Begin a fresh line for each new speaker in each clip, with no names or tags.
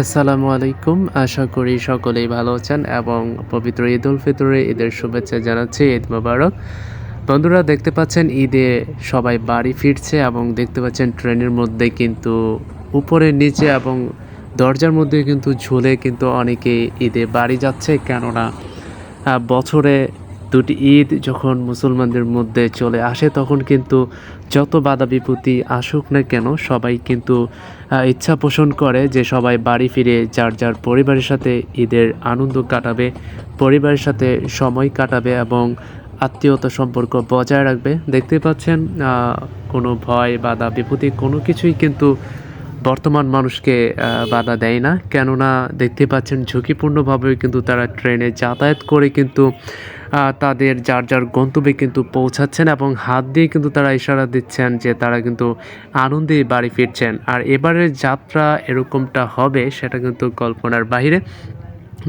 আসসালামু আলাইকুম। আশা করি সকলেই ভালো আছেন এবং পবিত্র ঈদ উল ফিতরে ঈদের শুভেচ্ছা জানাচ্ছি। ঈদ মোবারক। বন্ধুরা দেখতে পাচ্ছেন ঈদে সবাই বাড়ি ফিরছে এবং দেখতে পাচ্ছেন ট্রেনের মধ্যে কিন্তু উপরে নিচে এবং দরজার মধ্যে কিন্তু ঝুলে কিন্তু অনেকে ঈদে বাড়ি যাচ্ছে। কেননা বছরে ২ টি ঈদ যখন মুসলমানদের মধ্যে চলে আসে তখন কিন্তু যত বাধা বিপত্তি আসুক না কেন সবাই কিন্তু ইচ্ছা পোষণ করে যে সবাই বাড়ি ফিরে যার যার পরিবারের সাথে ঈদের আনন্দ কাটাবে, পরিবারের সাথে সময় কাটাবে এবং আত্মীয়তা সম্পর্ক বজায় রাখবে। দেখতেই পাচ্ছেন কোনো ভয় বাধা বিপত্তি কোনো কিছুই কিন্তু বর্তমান মানুষকে বাধা দেয় না। কেননা দেখতে পাচ্ছেন ঝুঁকিপূর্ণভাবেও কিন্তু তারা ট্রেনে যাতায়াত করে কিন্তু তাদের যার যার গন্তব্যে কিন্তু পৌঁছাচ্ছেন এবং হাত দিয়ে কিন্তু তারা ইশারা দিচ্ছেন যে তারা কিন্তু আনন্দেই বাড়ি ফিরছেন। আর এবারের যাত্রা এরকমটা হবে সেটা কিন্তু কল্পনার বাহিরে।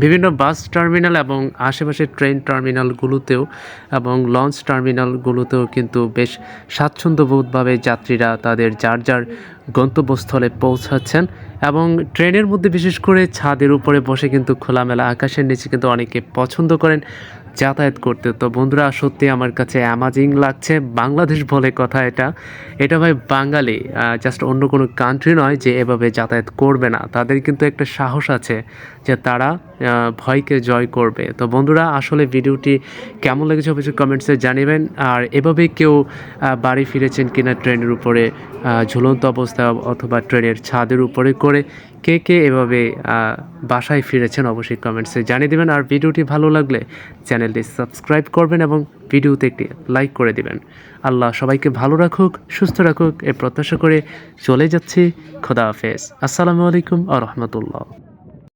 বিভিন্ন বাস টার্মিনাল এবং আশেপাশের ট্রেন টার্মিনালগুলোতেও এবং লঞ্চ টার্মিনালগুলোতেও কিন্তু বেশ স্বাচ্ছন্দ্যবোধভাবে যাত্রীরা তাদের যার যার গন্তব্যস্থলে পৌঁছাচ্ছেন এবং ট্রেনের মধ্যে বিশেষ করে ছাদের উপরে বসে কিন্তু খোলামেলা আকাশের নিচে কিন্তু অনেকে পছন্দ করেন যাতায়াত করতে। তো বন্ধুরা সত্যি আমার কাছে অ্যামাজিং লাগছে। বাংলাদেশ বলে কথা এটা। এটা ভাই বাঙালি জাস্ট অন্য কোনো কান্ট্রি নয় যে এভাবে যাতায়াত করবে না। তাদের কিন্তু একটা সাহস আছে যে তারা ভয়কে জয় করবে। তো বন্ধুরা আসলে ভিডিওটি কেমন লেগেছে অবশ্যই কমেন্টসে জানিবেন। আর এভাবে কেউ বাড়ি ফিরেছেন কিনা ট্রেনের উপরে ঝুলন্ত অবস্থায় অথবা ট্রেনের ছাদের উপরে করে কে কে এভাবে বাসায় ফিরেছেন অবশ্যই কমেন্টসে জানিয়ে দেবেন। আর ভিডিওটি ভালো লাগলে চ্যানেলটি সাবস্ক্রাইব করবেন এবং ভিডিওতে একটি লাইক করে দিবেন। আল্লাহ সবাইকে ভালো রাখুক, সুস্থ রাখুক এ প্রত্যাশা করে চলে যাচ্ছি। খোদা হাফেজ। আসসালামু আলাইকুম ওয়া রাহমাতুল্লাহ।